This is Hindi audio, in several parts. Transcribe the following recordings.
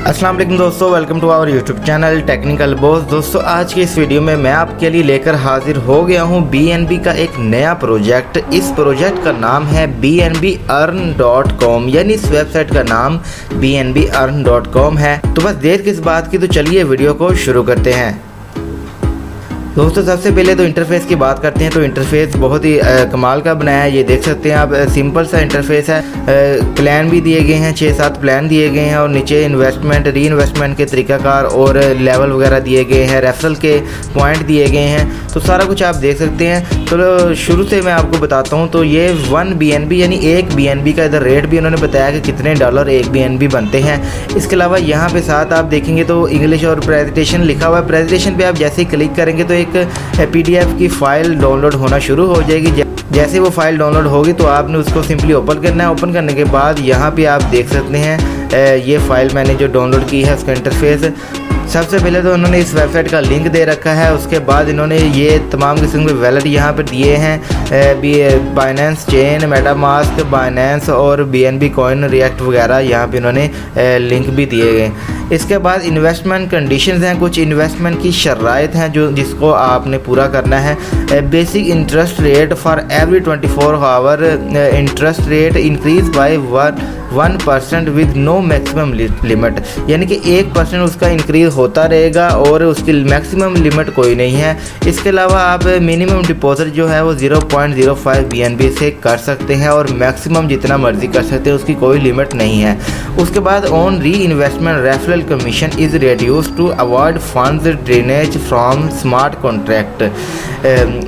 अस्सलाम वालेकुम दोस्तों, welcome to our YouTube channel technical boss. दोस्तों आज की इस वीडियो में मैं आपके लिए लेकर हाजिर हो गया हूं BNB का एक नया प्रोजेक्ट। इस प्रोजेक्ट का नाम है bnbearn.com, यानी इस वेबसाइट का नाम bnbearn.com है। तो बस देर किस बात की, तो चलिए वीडियो को शुरू करते हैं। दोस्तों सबसे पहले तो इंटरफेस की बात करते हैं। तो इंटरफेस बहुत ही कमाल का बनाया है, ये देख सकते हैं आप। सिंपल सा इंटरफेस है। प्लान भी दिए गए हैं, 6-7 प्लान दिए गए हैं और नीचे इन्वेस्टमेंट री इन्वेस्टमेंट के तरीकाकार और लेवल वगैरह दिए गए हैं, रेफरल के पॉइंट दिए गए हैं। तो सारा कुछ आप देख सकते हैं। तो शुरू से मैं आपको बताता हूँ। तो ये 1 BNB यानी 1 BNB का इधर रेट भी उन्होंने बताया कि कितने डॉलर 1 BNB बनते हैं। इसके अलावा यहाँ पे साथ आप देखेंगे तो इंग्लिश और प्रेजेंटेशन लिखा हुआ है। प्रेजेंटेशन पे आप जैसे ही क्लिक करेंगे तो एक PDF की फ़ाइल डाउनलोड होना शुरू हो जाएगी। जैसे वो फाइल डाउनलोड होगी तो आपने उसको सिंपली ओपन करना है। ओपन करने के बाद यहाँ पे आप देख सकते हैं ये फ़ाइल मैंने जो डाउनलोड की है उसका इंटरफेस। सबसे पहले तो उन्होंने इस वेबसाइट का लिंक दे रखा है। उसके बाद इन्होंने ये तमाम किस्म के वैलेट यहाँ पर दिए हैं। बाइनेंस चेन, मेटामास्क, बाइनेंस और BNB कॉइन, रिएक्ट वगैरह यहाँ पे इन्होंने लिंक भी दिए गए। इसके बाद इन्वेस्टमेंट कंडीशंस हैं, कुछ इन्वेस्टमेंट की शराइत हैं जिसको आपने पूरा करना है। Basic interest rate for every 24 hour, interest rate increase by 1% with no maximum limit, यानी कि 1% उसका इंक्रीज होता रहेगा और उसकी मैक्सिमम लिमिट कोई नहीं है। इसके अलावा आप मिनिमम डिपॉजिट जो है वो 0.05 BNB से कर सकते हैं और मैक्सिमम जितना मर्जी कर सकते हैं, उसकी कोई लिमिट नहीं है। उसके बाद on re investment referral commission is reduce to avoid funds drainage from smart contract,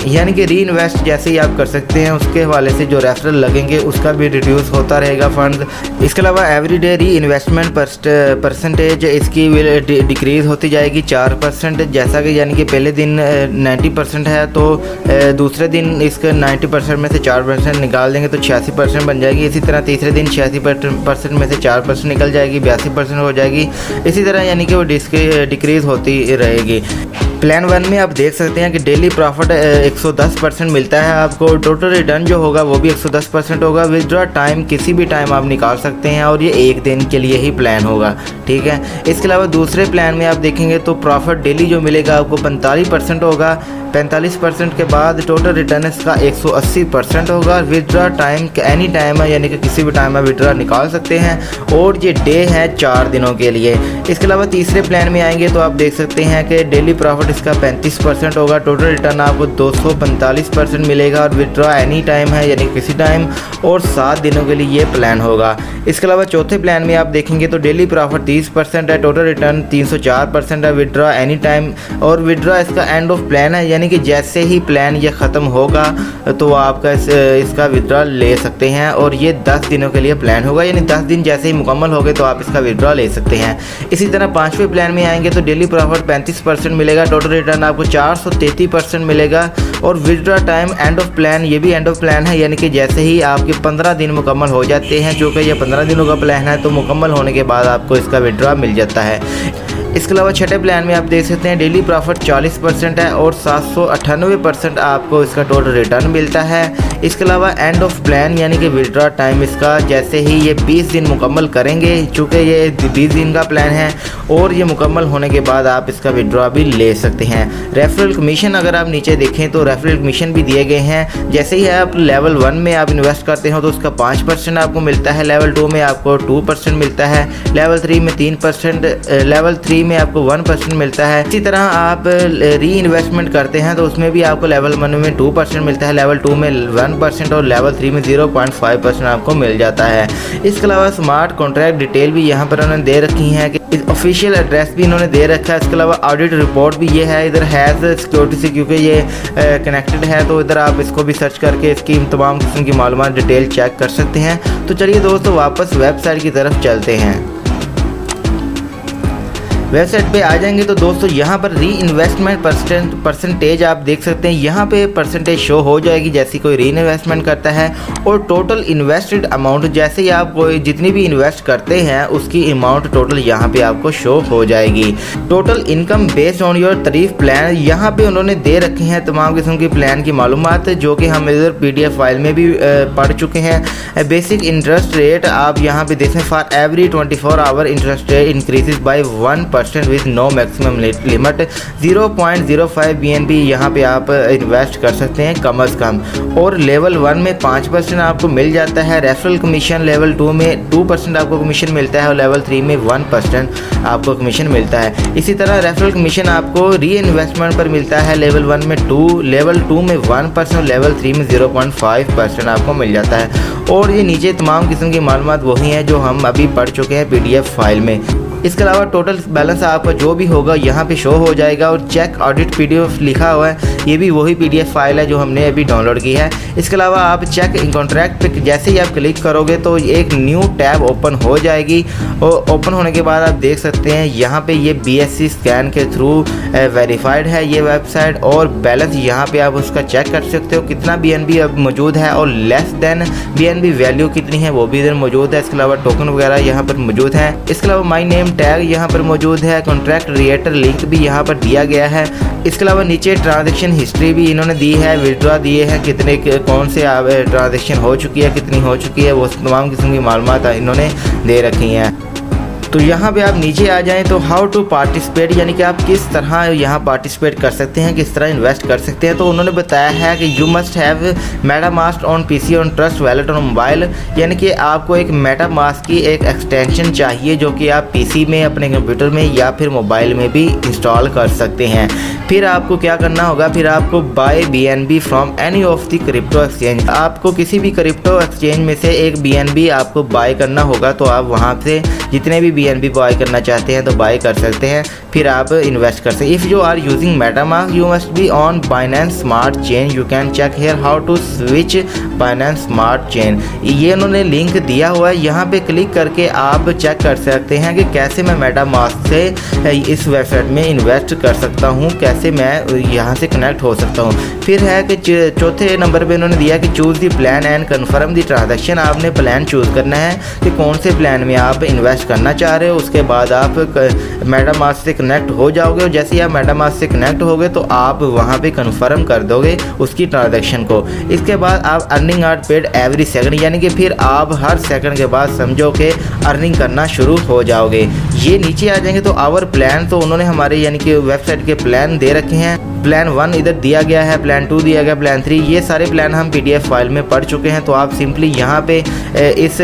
यानी कि री इन्वेस्ट जैसे ही आप कर सकते हैं उसके हवाले से जो रेफरल लगेंगे उसका भी रिड्यूस होता रहेगा फंड। इसके अलावा एवरीडे री इन्वेस्टमेंट परसेंटेज इसकी डिक्रीज़ होती जाएगी 4%, जैसा कि यानी कि पहले दिन 90% है तो दूसरे दिन इसके 90% में से 4% निकाल देंगे तो 86% बन जाएगी। इसी तरह तीसरे दिन 86% में से 4% निकल जाएगी, 82% हो जाएगी। इसी तरह यानी कि वो डिक्रीज़ होती रहेगी। प्लान 1 में आप देख सकते हैं कि डेली प्रॉफिट 110% मिलता है आपको। टोटल रिटर्न जो होगा वो भी 110% होगा। विथड्रॉ टाइम किसी भी टाइम आप निकाल सकते हैं और ये 1 दिन के लिए ही प्लान होगा, ठीक है। इसके अलावा दूसरे प्लान में आप देखेंगे तो प्रॉफिट डेली जो मिलेगा आपको 45% होगा। 45% के बाद टोटल रिटर्न इसका 180% होगा। विथड्रॉ टाइम एनी टाइम है, यानी कि किसी भी टाइम आप विथड्रॉ निकाल सकते हैं और ये डे है 4 दिनों के लिए। इसके अलावा तीसरे प्लान में आएंगे तो आप देख सकते हैं कि डेली प्रॉफिट इसका 35% होगा। टोटल रिटर्न आपको 245% मिलेगा और विथड्रॉ एनी टाइम है, यानी किसी टाइम, और 7 दिनों के लिए ये प्लान होगा। इसके अलावा चौथे प्लान में आप देखेंगे तो डेली प्रॉफिट 30% है, टोटल रिटर्न 304% है, विथड्रॉ एनी टाइम, और विथड्रॉ इसका एंड ऑफ प्लान है, यानी कि जैसे ही प्लान ये ख़त्म होगा तो आपका इसका विथड्रॉ ले सकते हैं और ये 10 दिनों के लिए प्लान होगा, यानी 10 दिन जैसे ही मुकम्मल हो गए तो आप इसका विथड्रॉ ले सकते हैं। इसी तरह 5वें प्लान में आएंगे तो डेली प्रॉफिट 35% मिलेगा, टोटल रिटर्न आपको 433% मिलेगा और withdraw time end of plan, ये भी एंड ऑफ प्लान है, यानी कि जैसे ही आपके 15 दिन मुकम्मल हो जाते हैं, जो कि ये 15 दिनों का प्लान है, तो मुकम्मल होने के बाद आपको इसका विथड्रॉ मिल जाता है। इसके अलावा छठे प्लान में आप देख सकते हैं डेली प्रॉफिट 40% है और 798% आपको इसका टोटल रिटर्न मिलता है। इसके अलावा एंड ऑफ प्लान यानी कि विथड्रॉ टाइम इसका जैसे ही ये 20 दिन मुकम्मल करेंगे, चूँकि ये 20 दिन का प्लान है और ये मुकम्मल होने के बाद आप इसका विथड्रॉ भी ले सकते हैं। रेफरल कमीशन अगर आप नीचे देखें तो रेफरल कमीशन भी दिए गए हैं। जैसे ही आप लेवल 1 में आप इन्वेस्ट करते हो तो उसका 5% आपको मिलता है, लेवल 2 में आपको 2% मिलता है, लेवल 3 में 3%, लेवल 3 में आपको 1% मिलता है। इसी तरह आप री इन्वेस्टमेंट करते हैं तो उसमें भी आपको लेवल 1 में 2% मिलता है, लेवल 2 में 1% और लेवल 3 में 0.5% आपको मिल जाता है। इसके अलावा स्मार्ट कॉन्ट्रैक्ट डिटेल भी यहाँ पर उन्होंने दे रखी हैं कि ऑफिशियल एड्रेस भी इन्होंने दे रखा है। इसके अलावा ऑडिट रिपोर्ट भी ये है, इधर हैज़ सिक्योरिटी से, क्योंकि ये कनेक्टेड है तो इधर आप इसको भी सर्च करके इसकी तमाम किस्म की मालूमात डिटेल चेक कर सकते हैं। तो चलिए दोस्तों वापस वेबसाइट की तरफ चलते हैं। वेबसाइट पे आ जाएंगे तो दोस्तों यहाँ पर री इन्वेस्टमेंट परसेंटेज आप देख सकते हैं, यहाँ पे परसेंटेज शो हो जाएगी जैसे कोई री इन्वेस्टमेंट करता है, और टोटल इन्वेस्टेड अमाउंट जैसे ही आप कोई जितनी भी इन्वेस्ट करते हैं उसकी अमाउंट टोटल यहाँ पे आपको शो हो जाएगी। Total income based on your तरीफ प्लान, यहाँ पे उन्होंने दे रखे हैं तमाम किस्म की प्लान की मालूमात जो कि हम इधर PDF फाइल में भी पढ़ चुके हैं। बेसिक इंटरेस्ट रेट आप यहाँ पे देखें, for every 24 hour interest rate increases by 1% with no maximum limit 0.05 BNB यहाँ पे आप इन्वेस्ट कर सकते हैं कम अज़ कम। और लेवल 1 में 5% आपको मिल जाता है रेफरल कमीशन, लेवल 2 में 2% आपको कमीशन मिलता है और लेवल 3 में 1% आपको कमीशन मिलता है। इसी तरह रेफरल कमीशन आपको री इन्वेस्टमेंट पर मिलता है, लेवल 1 में 2, लेवल 2 में 1%, लेवल 3 में 0.5% आपको मिल जाता है। और ये नीचे तमाम किस्म की मालूमात वही हैं जो हम अभी पढ़ चुके हैं PDF फाइल में। इसके अलावा टोटल बैलेंस आपका जो भी होगा यहाँ पे शो हो जाएगा, और चेक ऑडिट PDF लिखा हुआ है, ये भी वही PDF फाइल है जो हमने अभी डाउनलोड की है। इसके अलावा आप चेक इन कॉन्ट्रैक्ट पे जैसे ही आप क्लिक करोगे तो एक न्यू टैब ओपन हो जाएगी, और ओपन होने के बाद आप देख सकते हैं यहाँ पे ये BSC स्कैन के थ्रू वेरीफाइड है ये वेबसाइट, और बैलेंस यहाँ पे आप उसका चेक कर सकते हो कितना BNB अब मौजूद है, और लेस देन BNB वैल्यू कितनी है वो भी इधर मौजूद है। इसके अलावा टोकन वगैरह यहाँ पर मौजूद है। इसके अलावा माई नेम टैग यहाँ पर मौजूद है, कॉन्ट्रैक्ट रिएटर लिंक भी यहाँ पर दिया गया है। इसके अलावा नीचे ट्रांजैक्शन हिस्ट्री भी इन्होंने दी है, विड्रॉ दिए हैं कितने कौन से ट्रांजैक्शन हो चुकी है, कितनी हो चुकी है, वो तमाम किस्म की मालूमात इन्होंने दे रखी हैं। तो यहाँ पे आप नीचे आ जाएं तो हाउ टू पार्टिसिपेट, यानी कि आप किस तरह यहाँ पार्टिसिपेट कर सकते हैं, किस तरह इन्वेस्ट कर सकते हैं। तो उन्होंने बताया है कि you must have MetaMask on PC on trust wallet on mobile, यानी कि आपको एक मेटामास्क की एक एक्सटेंशन चाहिए जो कि आप PC में अपने कंप्यूटर में या फिर मोबाइल में भी इंस्टॉल कर सकते हैं। फिर आपको क्या करना होगा, फिर आपको buy BNB from any of the crypto exchange, आपको किसी भी क्रिप्टो एक्सचेंज में से एक BNB आपको बाय करना होगा। तो आप वहाँ से जितने भी BNB बाय करना चाहते हैं तो बाय कर सकते हैं, फिर आप इन्वेस्ट कर सकते हैं। If you are using MetaMask you must be on Binance Smart Chain, you can check here how to switch Binance Smart Chain, ये उन्होंने लिंक दिया हुआ है, यहाँ पे क्लिक करके आप चेक कर सकते हैं कि कैसे मैं मेटामास्क से इस वेबसाइट में इन्वेस्ट कर सकता हूँ, कैसे मैं यहाँ से कनेक्ट हो सकता हूँ। फिर है कि चौथे नंबर पे उन्होंने दिया कि choose the plan and confirm the transaction, आपने प्लान चूज़ करना है कि कौन से प्लान में आप इन्वेस्ट करना चाह रहे हो। उसके बाद आप मेटामास्क से कनेक्ट हो जाओगे, और जैसे ही आप मेटामास्क से कनेक्ट होगे तो आप वहाँ पे कन्फर्म कर दोगे उसकी ट्रांजैक्शन को। इसके बाद आप earning are paid every second, यानी कि फिर आप हर सेकंड के बाद समझो कि अर्निंग करना शुरू हो जाओगे। ये नीचे आ जाएंगे तो आवर प्लान, तो उन्होंने हमारे यानी कि वेबसाइट के प्लान दे रखे हैं। प्लान 1 इधर दिया गया है, प्लान 2 दिया गया, प्लान 3, ये सारे प्लान हम PDF फाइल में पढ़ चुके हैं। तो आप सिंपली यहाँ पे इस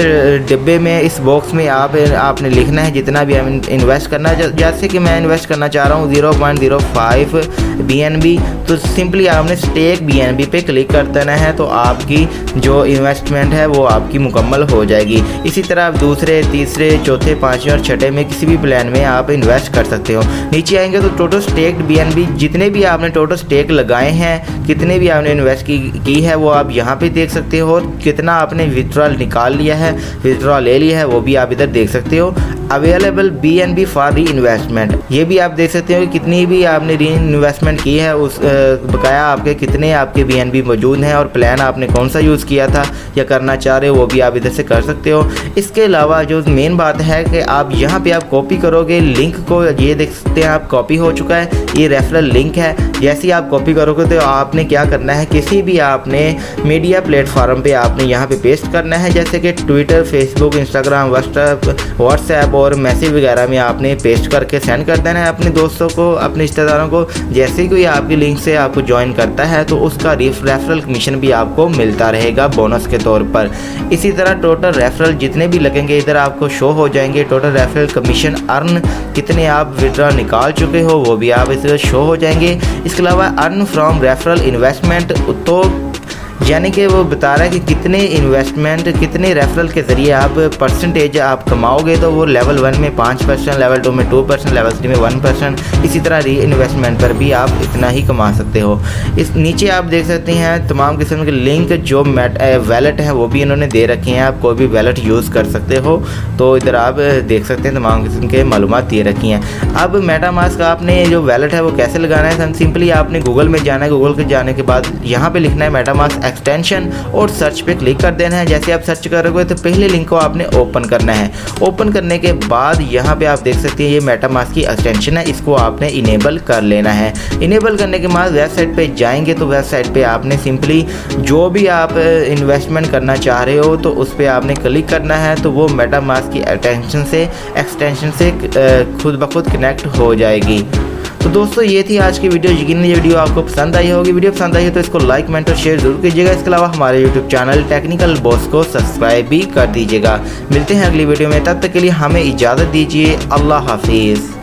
डिब्बे में, इस बॉक्स में आपने लिखना है जितना भी हम इन्वेस्ट करना है। जैसे कि मैं इन्वेस्ट करना चाह रहा हूँ 0.05 BNB, तो सिंपली आपने स्टेक BNB पे क्लिक कर देना है, तो आपकी जो इन्वेस्टमेंट है वो आपकी मुकम्मल हो जाएगी। इसी तरह आप दूसरे, तीसरे, चौथे, पाँचवें और छठे में किसी भी प्लान में आप इन्वेस्ट कर सकते हो। नीचे आएंगे तो टोटल स्टेक्ड BNB, जितने भी आपने टोटल स्टेक लगाए हैं, कितने भी आपने इन्वेस्ट की है वो आप यहाँ पे देख सकते हो, और कितना आपने विथड्रॉल निकाल लिया है, विथड्रॉल ले लिया है वो भी आप इधर देख सकते हो। अवेलेबल BNB फॉर री इन्वेस्टमेंट, ये भी आप देख सकते हो कि कितनी भी आपने री इन्वेस्टमेंट की है, उस बकाया आपके कितने आपके BNB मौजूद हैं, और प्लान आपने कौन सा यूज़ किया था या करना चाह रहे हो वो भी आप इधर से कर सकते हो। इसके अलावा जो मेन बात है कि आप यहाँ पे आप कॉपी करोगे लिंक को, ये देख सकते हैं आप कॉपी हो चुका है, ये रेफरल लिंक है। जैसे ही आप कॉपी करोगे तो आपने क्या करना है, किसी भी आपने मीडिया प्लेटफॉर्म पे आपने यहाँ पे पेस्ट करना है, जैसे कि ट्विटर, फेसबुक, इंस्टाग्राम, व्हाट्सएप और मैसेज वगैरह में आपने पेस्ट करके सेंड कर देना है अपने दोस्तों को, अपने रिश्तेदारों को। जैसे ही कोई आपकी लिंक से आपको ज्वाइन करता है तो उसका रेफरल कमीशन भी आपको मिलता रहेगा बोनस के तौर पर। इसी तरह टोटल रेफरल जितने भी लगेंगे इधर आपको शो हो जाएंगे, टोटल रेफरल कमीशन अर्न कितने आप विड्रॉ निकाल चुके हो वो भी आप इस शो हो जाएंगे। इसके अलावा अर्न फ्रॉम रेफरल इन्वेस्टमेंट, तो यानी कि वो बता रहा है कि कितने इन्वेस्टमेंट, कितने रेफरल के ज़रिए आप परसेंटेज आप कमाओगे। तो वो लेवल 1 में 5%, लेवल 2 में 2%, लेवल 3 में 1%, इसी तरह री इन्वेस्टमेंट पर भी आप इतना ही कमा सकते हो। इस नीचे आप देख सकते हैं तमाम किस्म के लिंक जो वैलेट है वो भी इन्होंने दे रखे हैं, आप कोई भी वैलेट यूज़ कर सकते हो। तो इधर आप देख सकते हैं तमाम किस्म के मालूमात दे रखी हैं। अब मेटामास्क आपने जो वैलेट है वो कैसे लगाना है, सिंपली आपने गूगल में जाना है। गूगल के जाने के बाद यहाँ पे लिखना है मेटामास्क एक्सटेंशन और सर्च पे क्लिक कर देना है। जैसे आप सर्च करोगे तो पहले लिंक को आपने ओपन करना है। ओपन करने के बाद यहाँ पे आप देख सकते हैं ये मेटामास्क की एक्सटेंशन है, इसको आपने इनेबल कर लेना है। इनेबल करने के बाद वेबसाइट पे जाएंगे तो वेबसाइट पे आपने सिंपली जो भी आप इन्वेस्टमेंट करना चाह रहे हो तो उस पर आपने क्लिक करना है। तो वो मेटामास्क की एक्सटेंशन से खुद ब खुद कनेक्ट हो जाएगी। तो दोस्तों ये थी आज की वीडियो। यकीनन ये वीडियो आपको पसंद आई होगी। वीडियो पसंद आई हो तो इसको लाइक, कमेंट और शेयर जरूर कीजिएगा। इसके अलावा हमारे यूट्यूब चैनल टेक्निकल बॉस को सब्सक्राइब भी कर दीजिएगा। मिलते हैं अगली वीडियो में, तब तक के लिए हमें इजाज़त दीजिए। अल्लाह हाफिज़।